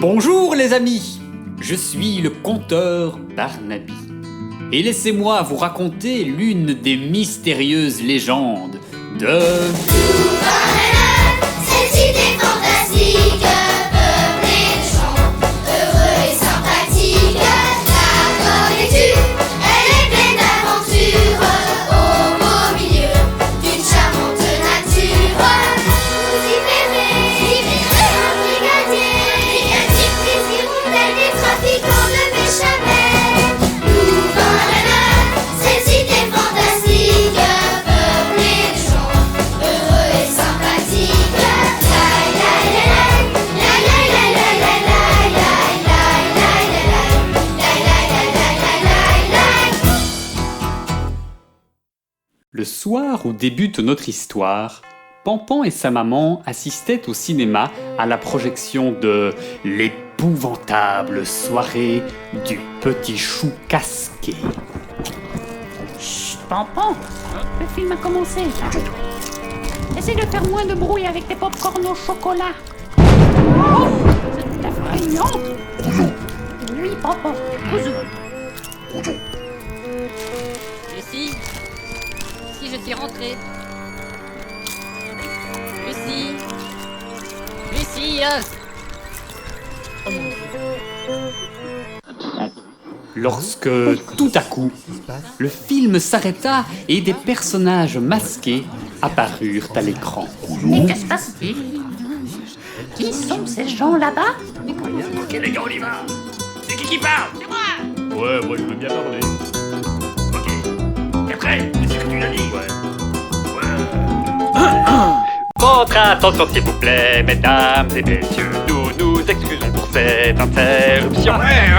Bonjour les amis, je suis le conteur Barnaby. Et laissez-moi vous raconter l'une des mystérieuses légendes de... Cette idée fantastique, peuplée de chants, heureux et sympathique. La connais-tu? Elle est pleine d'aventures, au beau milieu d'une charmante nature. Vous y verrez un brigadier, des hirondelles, des trafiquants de béchamel. Cette idée fantastique, peuplée de chants, heureux et sympathique. Le soir où débute notre histoire, Pampan et sa maman assistaient au cinéma à la projection de l'épouvantable soirée du petit chou casqué. Chut, Pampan, le film a commencé. Essaye de faire moins de bruit avec tes pop-corn au chocolat. Oh, c'est effrayant. Oui, Pampan, cousu. Lucie, je suis rentrée. Lucie, Lorsque, tout à coup, le film s'arrêta et des personnages masqués apparurent à l'écran. Mais que se passe-t-il? Qui sont ces gens là-bas? Ok les gars, on y va. C'est qui parle? C'est moi. Ouais, moi je veux bien parler. Ok. T'es prêt? C'est ce que tu l'as dit? Ouais. Votre attention s'il vous plaît, mesdames et messieurs, nous nous excusons pour cette interruption.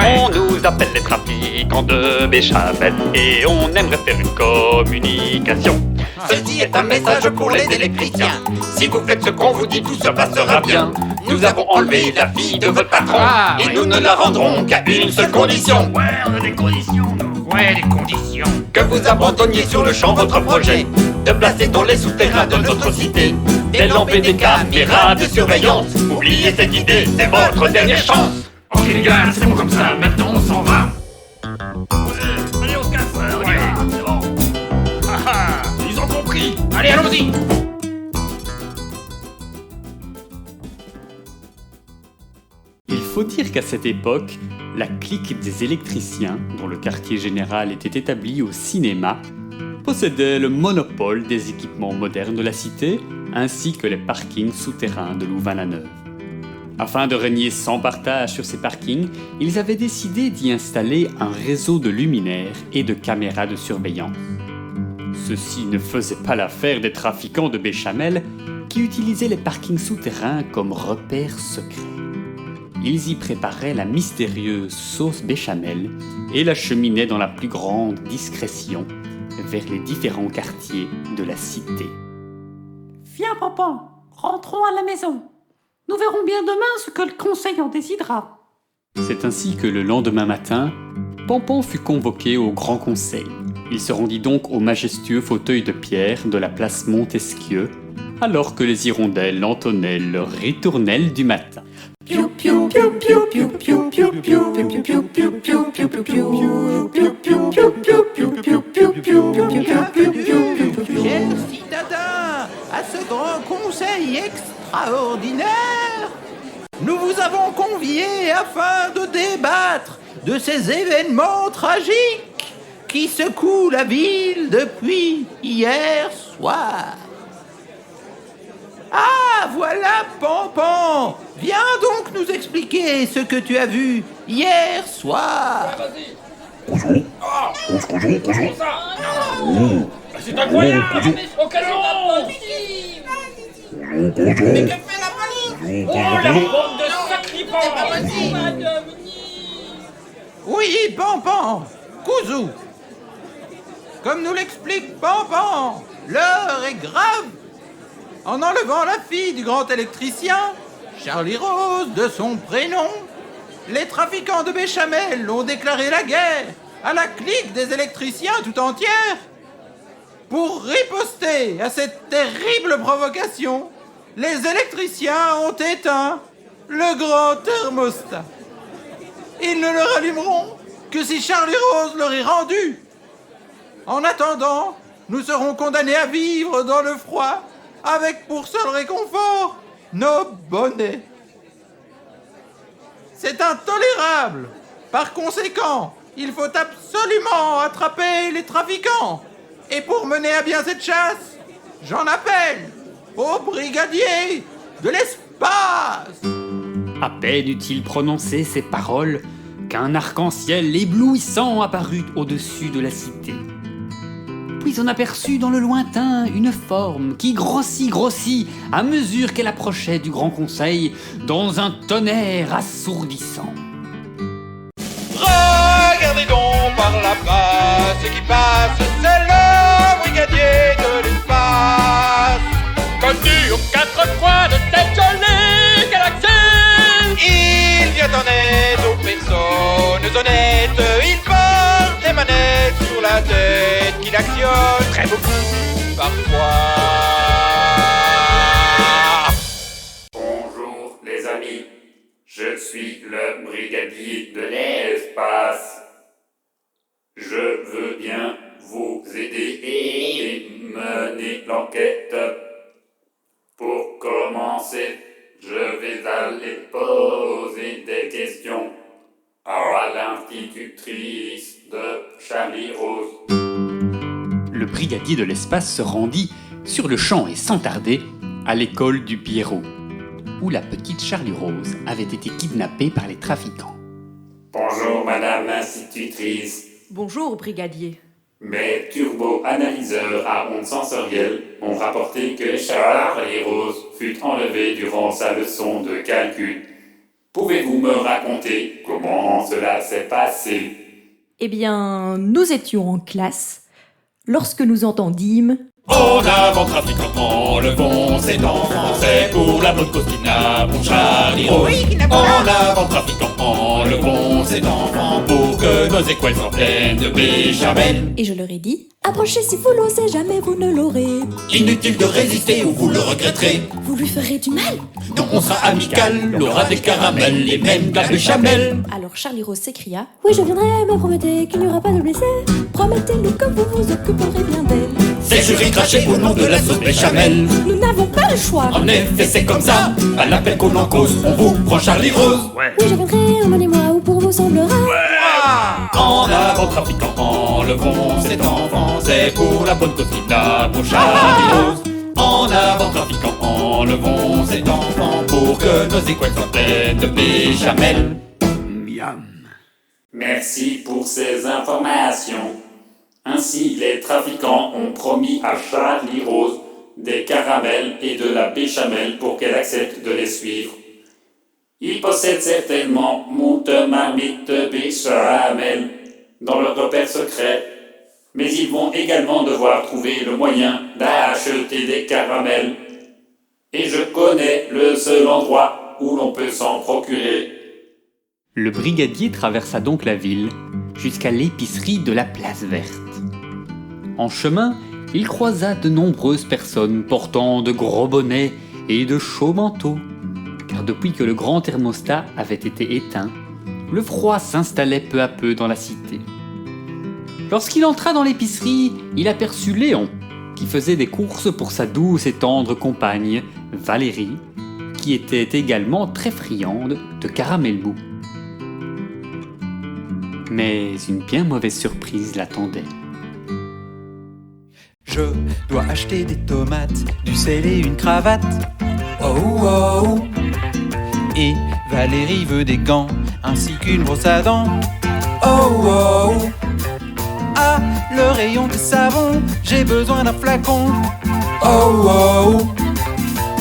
On nous appelle les trafiquants de béchamel et on aimerait faire une communication. Ceci est un message pour les électriciens. Si vous faites ce qu'on vous dit, tout se passera bien. Nous avons enlevé la fille de votre patron et nous ne la rendrons qu'à une seule condition. Ouais, on a des conditions, nous. Ouais, des conditions. Que vous abandonniez sur le champ votre projet de placer dans les souterrains de notre cité des lampes et des caméras de surveillance. Oubliez cette idée, c'est votre dernière chance. Ok les gars, c'est bon comme ça. Maintenant on s'en va. Allez, on se casse. On y va. C'est bon. Ah ah, ils ont compris. Allez, allons-y. Il faut dire qu'à cette époque, la clique des électriciens, dont le quartier général était établi au cinéma, possédait le monopole des équipements modernes de la cité, ainsi que les parkings souterrains de Louvain-la-Neuve. Afin de régner sans partage sur ces parkings, ils avaient décidé d'y installer un réseau de luminaires et de caméras de surveillance. Ceci ne faisait pas l'affaire des trafiquants de béchamel qui utilisaient les parkings souterrains comme repères secrets. Ils y préparaient la mystérieuse sauce béchamel et l'acheminaient dans la plus grande discrétion vers les différents quartiers de la cité. Viens, Pampan, rentrons à la maison. Nous verrons bien demain ce que le conseil en décidera. C'est ainsi que le lendemain matin, Pampan fut convoqué au Grand Conseil. Il se rendit donc au majestueux fauteuil de pierre de la place Montesquieu, alors que les hirondelles entonnaient leur ritournelle du matin. Chers citadins, à ce grand conseil extraordinaire, nous vous avons conviés afin de débattre de ces événements tragiques qui secouent la ville depuis hier soir. Ah, voilà Pampan! Viens donc nous expliquer ce que tu as vu hier soir. C'est incroyable. Occasion. Mais que fait la police? Oh, la bande de sacripants. Oui, Pampan! Kouzou! Comme nous l'explique Pampan, l'heure est grave. En enlevant la fille du grand électricien, Charlie Rose de son prénom, les trafiquants de béchamel ont déclaré la guerre à la clique des électriciens tout entière. Pour riposter à cette terrible provocation, les électriciens ont éteint le grand thermostat. Ils ne le rallumeront que si Charlie Rose leur est rendu. En attendant, nous serons condamnés à vivre dans le froid, avec pour seul réconfort nos bonnets. C'est intolérable. Par conséquent, il faut absolument attraper les trafiquants. Et pour mener à bien cette chasse, j'en appelle aux brigadiers de l'espace. À peine eut-il prononcé ces paroles qu'un arc-en-ciel éblouissant apparut au-dessus de la cité. Puis on aperçut dans le lointain une forme qui grossit à mesure qu'elle approchait du Grand Conseil dans un tonnerre assourdissant. Regardez donc par là-bas, ce qui passe, c'est le brigadier de l'espace. Connu aux quatre coins de cette jolie galaxie, il vient en aide aux personnes honnêtes. Il porte des manettes sur la tête qu'il actionne très beaucoup parfois. Bonjour les amis, je suis le brigadier de l'espace. Je veux bien vous aider et mener l'enquête. Pour commencer, je vais aller poser des questions à l'institutrice de Charlie Rose. Le brigadier de l'espace se rendit sur le champ et sans tarder à l'école du Pierrot, où la petite Charlie Rose avait été kidnappée par les trafiquants. Bonjour madame l'institutrice. Bonjour, brigadier. Mes turbo-analyseurs à ondes sensorielles ont rapporté que Charlie Rose fut enlevé durant sa leçon de calcul. Pouvez-vous me raconter comment cela s'est passé? Eh bien, nous étions en classe lorsque nous entendîmes... En avant trafiquant, enlevons ces enfants, c'est pour la bonne cause kidnappons Charlie Rose. En avant trafiquant, enlevons ces enfants pour que nos écoles soient pleines de béchamel. Et je leur ai dit, approchez si vous l'osez, jamais vous ne l'aurez. Inutile de résister ou vous le regretterez. Vous lui ferez du mal. Non, on sera amical, l'aura des caramels et même de la béchamel. Alors Charlie Rose s'écria, oui je viendrai, mais promettez qu'il n'y aura pas de blessés. Promettez-nous que vous vous occuperez bien d'elle. C'est juré craché au nom de la sauce béchamel. Nous n'avons pas le choix. En effet, c'est comme ça. À l'appel qu'on en cause, on vous prend Charlie Rose. Oui je viendrai, emmenez-moi où pour vous semblera. En avant trafiquant, enlevons cet enfant, c'est pour la bonne cause kidnappons Charlie Rose. En avant trafiquant, enlevons cet enfant pour que nos écoles soient pleines de béchamel. Miam. Merci pour ces informations. Ainsi, les trafiquants ont promis à Charlie Rose des caramels et de la béchamel pour qu'elle accepte de les suivre. Ils possèdent certainement moult marmites de béchamel dans leur repère secret, mais ils vont également devoir trouver le moyen d'acheter des caramels. Et je connais le seul endroit où l'on peut s'en procurer. Le brigadier traversa donc la ville jusqu'à l'épicerie de la Place Verte. En chemin, il croisa de nombreuses personnes portant de gros bonnets et de chauds manteaux, car depuis que le grand thermostat avait été éteint, le froid s'installait peu à peu dans la cité. Lorsqu'il entra dans l'épicerie, il aperçut Léon, qui faisait des courses pour sa douce et tendre compagne, Valérie, qui était également très friande de caramel mou. Mais une bien mauvaise surprise l'attendait. Je dois acheter des tomates, du sel et une cravate. Oh oh. Et Valérie veut des gants, ainsi qu'une brosse à dents. Oh oh. Ah, le rayon de savon, j'ai besoin d'un flacon. Oh oh.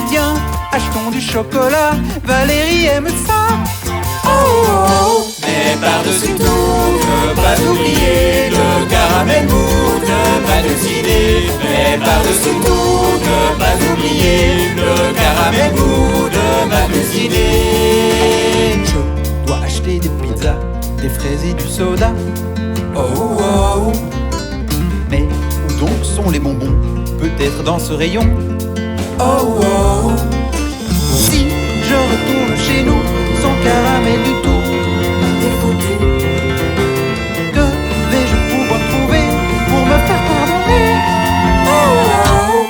Tiens, achetons du chocolat, Valérie aime ça. Oh oh. Mais par-dessus tout, ne pas oublier le caramel mou de Manusidé. Mais par-dessus tout, ne pas oublier le caramel mou de Manusidé. Je dois acheter des pizzas, des fraises et du soda. Oh oh. Mais où donc sont les bonbons? Peut-être dans ce rayon. Oh oh. Si je retourne chez nous sans caramel du tout. T'es foutu. Que vais-je pouvoir trouver pour me faire pardonner?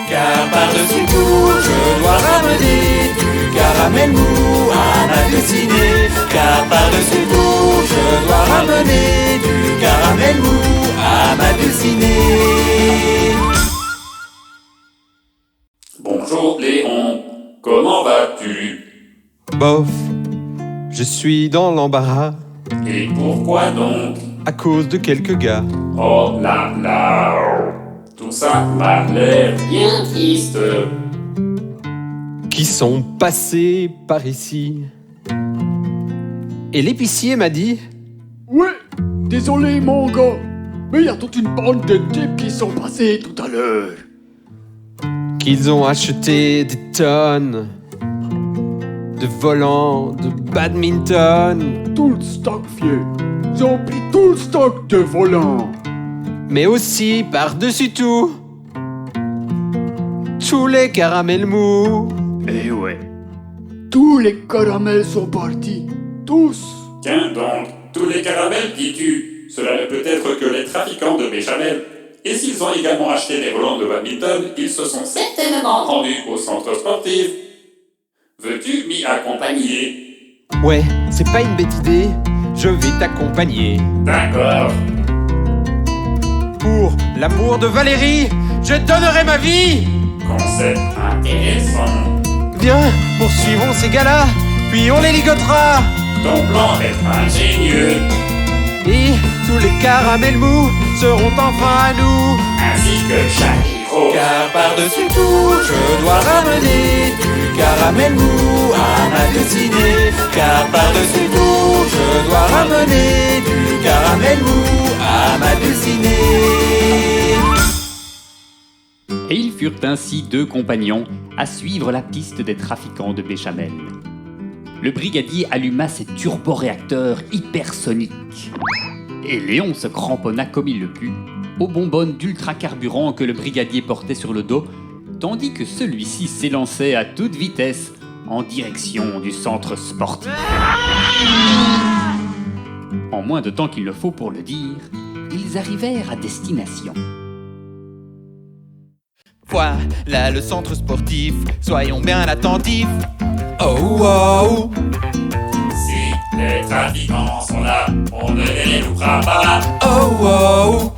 Car par-dessus tout, je dois ramener du caramel mou à ma dessinée. Car par-dessus tout, je dois ramener du caramel mou à ma dessinée. Bonjour Léon, comment vas-tu? Bof, je suis dans l'embarras Et pourquoi donc? à cause de quelques gars. Oh là là, tout ça m'a l'air bien triste. Qui sont passés par ici. Et l'épicier m'a dit: Ouais, désolé mon gars, mais y a toute une bande de types qui sont passés tout à l'heure. qu'ils ont acheté des tonnes de volants, de badminton, Tout le stock vieux, ils ont pris tout le stock de volants. mais aussi par-dessus tout, tous les caramels mous. Eh ouais, tous les caramels sont partis, tous. Tiens donc, tous les caramels dis-tu? Cela ne peut être que les trafiquants de béchamel. Et s'ils ont également acheté des volants de badminton, ils se sont certainement rendus au centre sportif. Veux-tu m'y accompagner? Ouais, c'est pas une bête idée, je vais t'accompagner. D'accord. Pour l'amour de Valérie, je donnerai ma vie. Concept intéressant. Viens, poursuivons ces gars-là, puis on les ligotera. Ton plan est ingénieux, Et tous les caramels mous seront enfin à nous. ainsi que Charlie-Rose. Car par-dessus tout, je dois ramener du caramel mou à ma dessinée. Car par-dessus tout, je dois ramener du caramel mou à ma dessinée. Et ils furent ainsi deux compagnons à suivre la piste des trafiquants de béchamel. Le brigadier alluma ses turboréacteurs hypersoniques. Et Léon se cramponna comme il le put aux bonbonnes d'ultracarburant que le brigadier portait sur le dos, tandis que celui-ci s'élançait à toute vitesse en direction du centre sportif. En moins de temps qu'il ne faut pour le dire, ils arrivèrent à destination. Voilà le centre sportif, soyons bien attentifs. Oh oh, Si les trafiquants sont là, on ne les loupera pas. oh oh.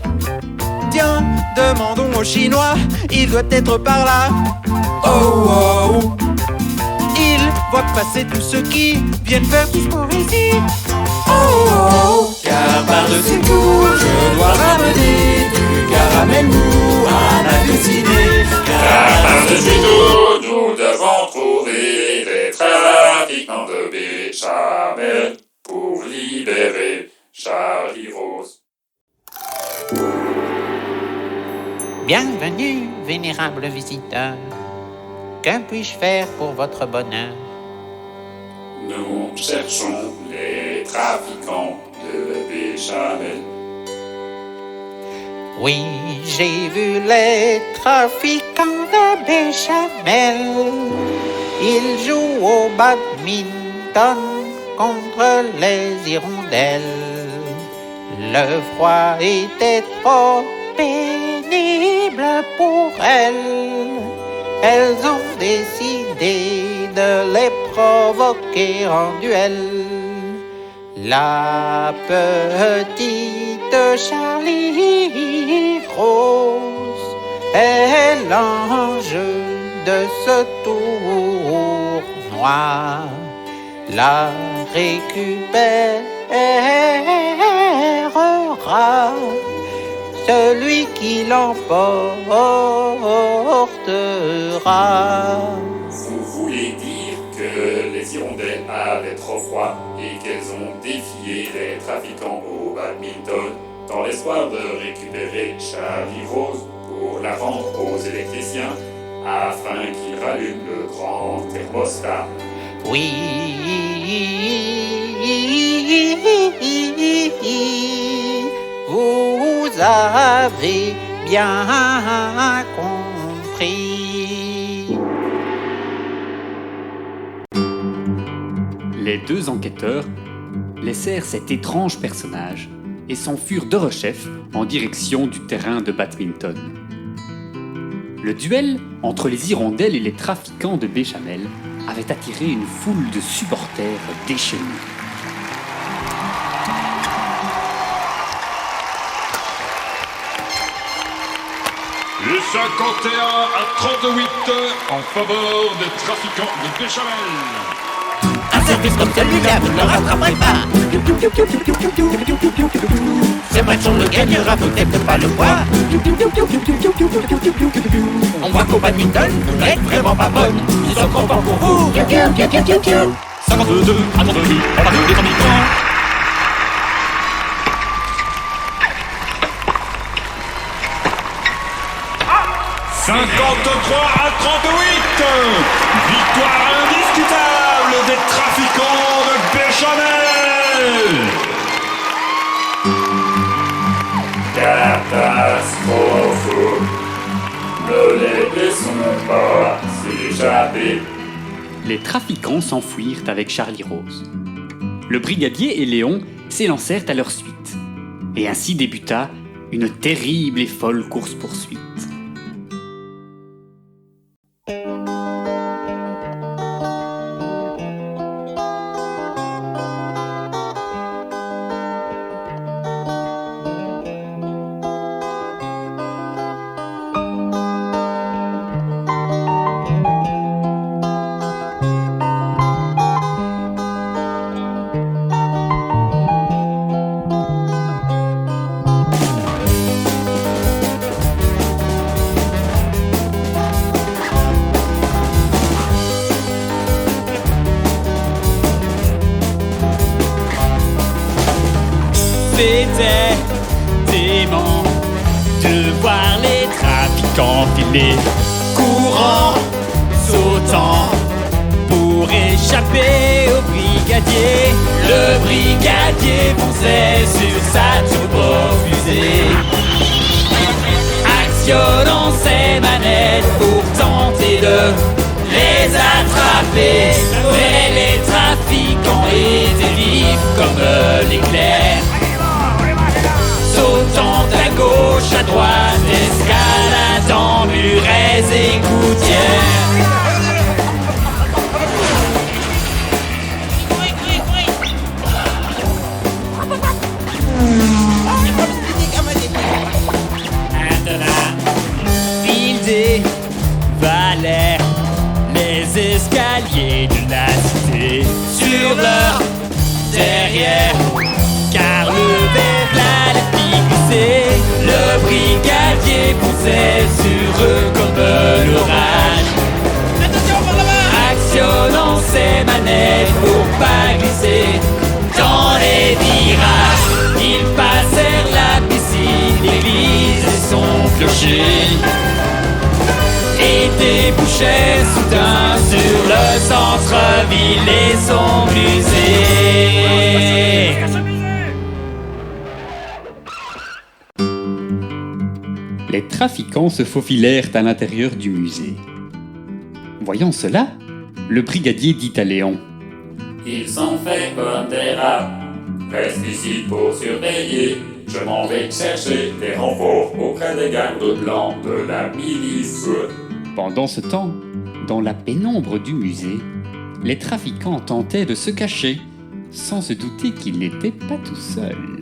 Tiens, demandons aux Chinois, il doit être par là. Oh oh. Il voit passer tous ceux qui viennent faire du sport ici. Oh oh. Car par-dessus tout, je dois ramener du caramel mou à ma dessinée. Car par-dessus tout, nous devons trouver des trafiquants de béchamel pour libérer Charlie-Rose. Bienvenue, vénérable visiteur. Que puis-je faire pour votre bonheur? Nous cherchons les trafiquants de béchamel. Oui, j'ai vu les trafiquants de béchamel. Ils jouent au badminton contre les hirondelles. Le froid était trop pénible pour elles. Elles ont décidé de les provoquer en duel. La petite Charlie Rose est l'enjeu de ce tournoi. La récupérera celui qui l'emportera. Vous voulez dire que les hirondelles avaient trop froid et qu'elles ont défié les trafiquants au badminton dans l'espoir de récupérer Charlie-Rose pour la rendre aux électriciens afin qu'ils rallument le grand thermostat. Oui, vous avez bien compris. Les deux enquêteurs laissèrent cet étrange personnage et s'enfuirent derechef en direction du terrain de badminton. Le duel entre les hirondelles et les trafiquants de béchamel avait attiré une foule de supporters déchaînés. Et 51 à 38 en faveur des trafiquants de béchamel. Un service comme celui-là, vous ne le rattraperez pas. Ce match, on le gagnera peut-être pas le poids. On voit qu'au badminton, vous n'êtes vraiment pas bonne. Ils sont contents pour vous. 52 à 38 en faveur des trafiquants. « 53 à 38, victoire indiscutable des trafiquants de béchamel. Catastrophe. Ne les laissons pas s'échapper. » Les trafiquants s'enfuirent avec Charlie Rose. Le brigadier et Léon s'élancèrent à leur suite. Et ainsi débuta une terrible et folle course-poursuite. C'était dément de voir les trafiquants filer, courant, sautant, pour échapper au brigadier. Le brigadier fonçait sur sa turbo-fusée, actionnant ses manettes pour tenter de les attraper. Mais les trafiquants étaient vifs comme l'éclair, sautant à gauche, à droite, escaladant murets et gouttières. Ils dévalèrent les escaliers de la cité sur leur derrière, car le verre la glissé. Le brigadier fonçait sur eux comme l'orage, actionnant ses manettes pour pas glisser dans les virages. Ils passèrent la piscine, l'église et son clocher, et débouchèrent soudain sur le centre-ville et son musée. Les trafiquants se faufilèrent à l'intérieur du musée. Voyant cela, le brigadier dit à Léon: « Ils sont faits comme des rats. Reste ici pour surveiller. Je m'en vais chercher des renforts auprès des gardes blancs de la milice. » Pendant ce temps, dans la pénombre du musée, les trafiquants tentaient de se cacher, sans se douter qu'ils n'étaient pas tout seuls.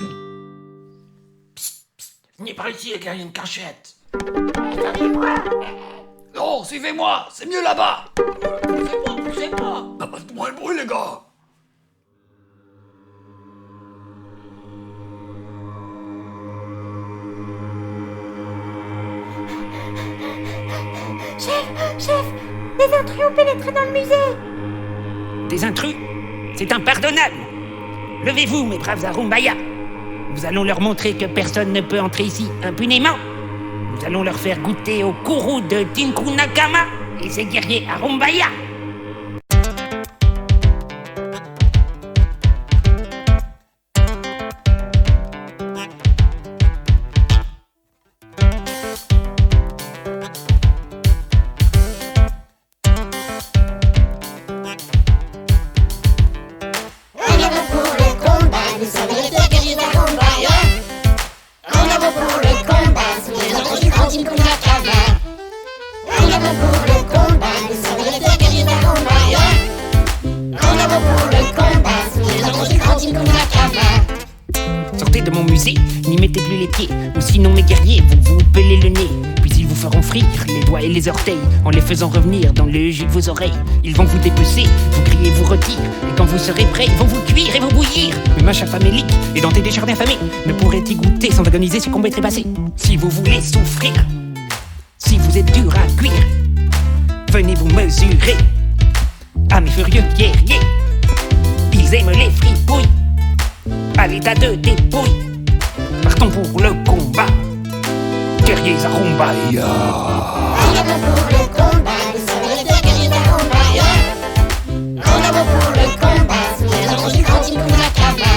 Venez par ici, les gars, il y a une cachette. Non, suivez-moi, c'est mieux là-bas. Poussez pas. Bah, faites-moi le bruit, les gars. Chef, des intrus ont pénétré dans le musée. Des intrus? C'est impardonnable. Levez-vous, mes braves Arumbaya. Nous allons leur montrer que personne ne peut entrer ici impunément. Nous allons leur faire goûter au kourou de Tinku Nakama et ses guerriers Arumbaya. poussez, n'y mettez plus les pieds, ou sinon mes guerriers vont vous peler le nez. Puis ils vous feront frire les doigts et les orteils, en les faisant revenir dans le jus de vos oreilles. Ils vont vous dépecer, vous crier, vous rôtir, et quand vous serez prêts, ils vont vous cuire et vous bouillir. Mais ma chère famélique, et dans tes jardins affamés, ne pourrait y goûter sans agoniser, succomber, trépasser. Si vous voulez souffrir, si vous êtes dur à cuire, venez vous mesurer à mes furieux guerriers. Ils aiment les fripouilles, à l'état de dépouille. Partons pour le combat, guerriers Zarumbaya. En avant pour le combat, nous sommes les deux guerriers Zarumbaya. En avant pour le combat, sous les ordres du grand Tinkuna Kama.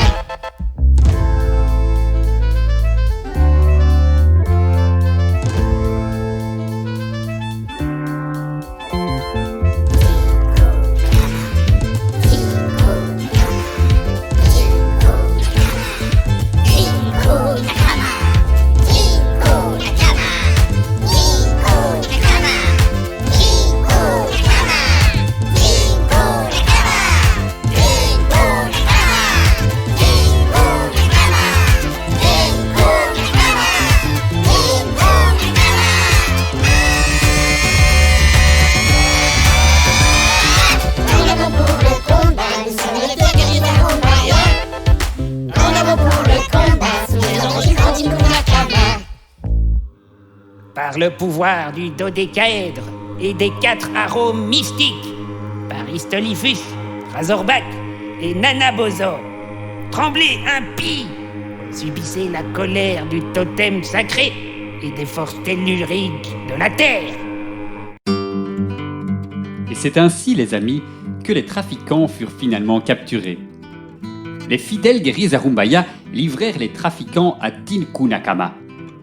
Par le pouvoir du dodécaèdre et des 4 arômes mystiques, par Histolifus, Razorback et Nanabozor, tremblez impie, subissez la colère du totem sacré et des forces telluriques de la terre. Et c'est ainsi, les amis, que les trafiquants furent finalement capturés. Les fidèles guerriers Zarumbaya livrèrent les trafiquants à Tinkunakama,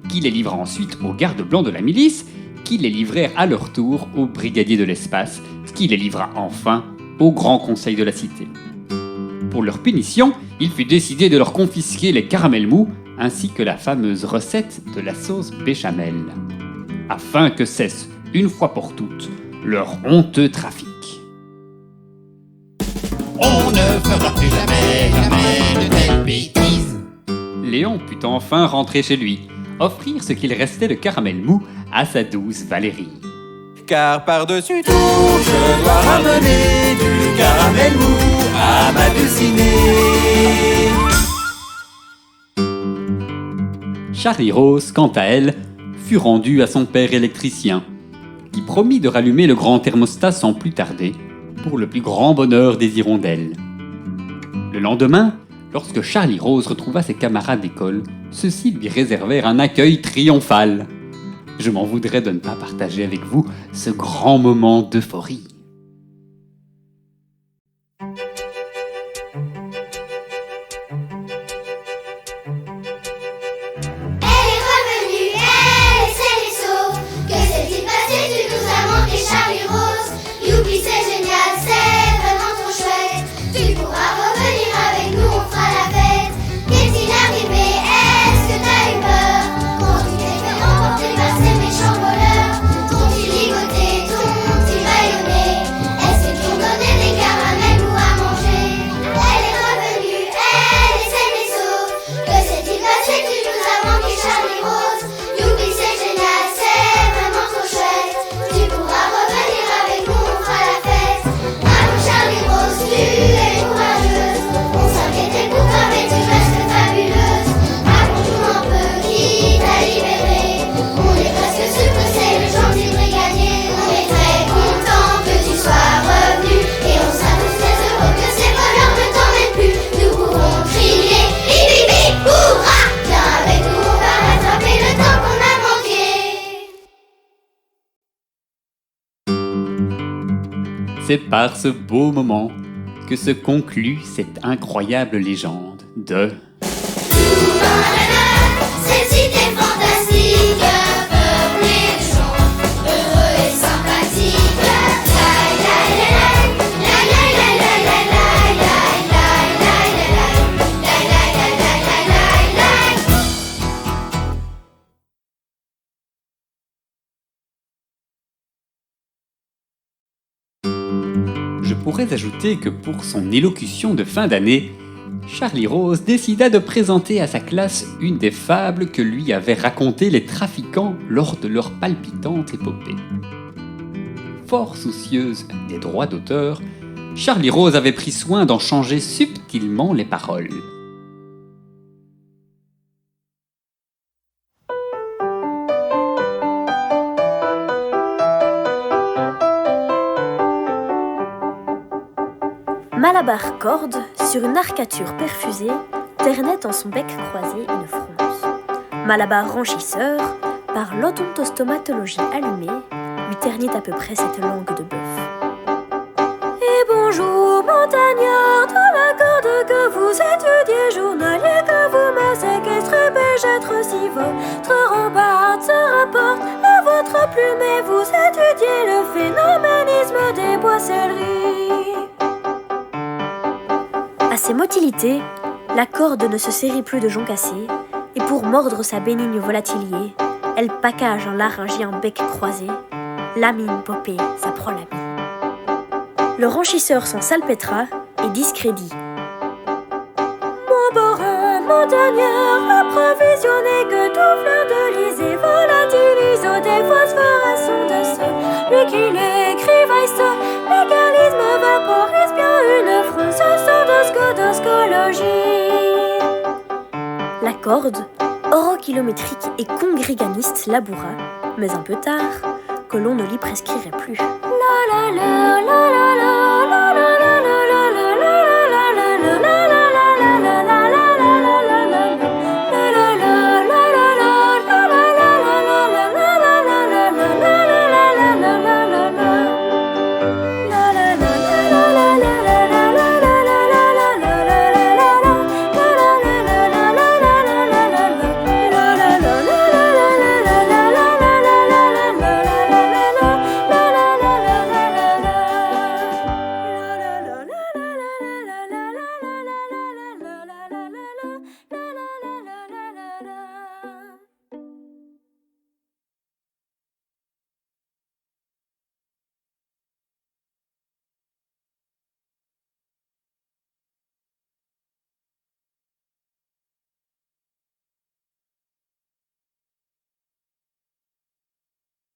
qui les livra ensuite aux gardes blancs de la milice, qui les livrèrent à leur tour aux brigadiers de l'espace, qui les livra enfin au grand conseil de la cité. Pour leur punition, il fut décidé de leur confisquer les caramels mous ainsi que la fameuse recette de la sauce béchamel, afin que cesse, une fois pour toutes, leur honteux trafic. On ne fera plus jamais de telles bêtises. Léon put enfin rentrer chez lui, offrir ce qu'il restait de caramel mou à sa douce Valérie. Car par-dessus tout, je dois ramener du caramel mou à ma dulcinée. Charlie Rose, quant à elle, fut rendue à son père électricien, qui promit de rallumer le grand thermostat sans plus tarder, pour le plus grand bonheur des hirondelles. Le lendemain, lorsque Charlie Rose retrouva ses camarades d'école, ceux-ci lui réservèrent un accueil triomphal. Je m'en voudrais de ne pas partager avec vous ce grand moment d'euphorie. C'est par ce beau moment que se conclut cette incroyable légende de... Cette cité fantastique, peuplée de gens heureux et sympathiques. Je pourrais ajouter que pour son élocution de fin d'année, Charlie Rose décida de présenter à sa classe une des fables que lui avaient racontées les trafiquants lors de leur palpitante épopée. Fort soucieuse des droits d'auteur, Charlie Rose avait pris soin d'en changer subtilement les paroles. Malabar corde, sur une arcature perfusée, ternait en son bec croisé une fronce. Malabar ranchisseur, par l'odontostomatologie allumée, lui ternit à peu près cette langue de bœuf. Et bonjour, montagnard de la corde que vous étudiez, journalier que vous me séquestrez, bégêtre si votre rambarde se rapporte à votre plume et vous étudiez le phénoménisme des boisselleries. À ces motilités, la corde ne se série plus de joncs cassés, et pour mordre sa bénigne volatilier, elle package en laryngien bec croisé, lamine popée sa prolamine. Le ranchisseur s'en salpêtra et discrédit. Mon borin montagnard approvisionné que tout fleur de lys et volatilise au déphosphoration de celui qui l'écrivaille ce légalisme vaporise bien une France sordoscodoscologie. La corde, orokilométrique et congréganiste laboura, mais un peu tard, que l'on ne l'y prescrirait plus. La la la la la la.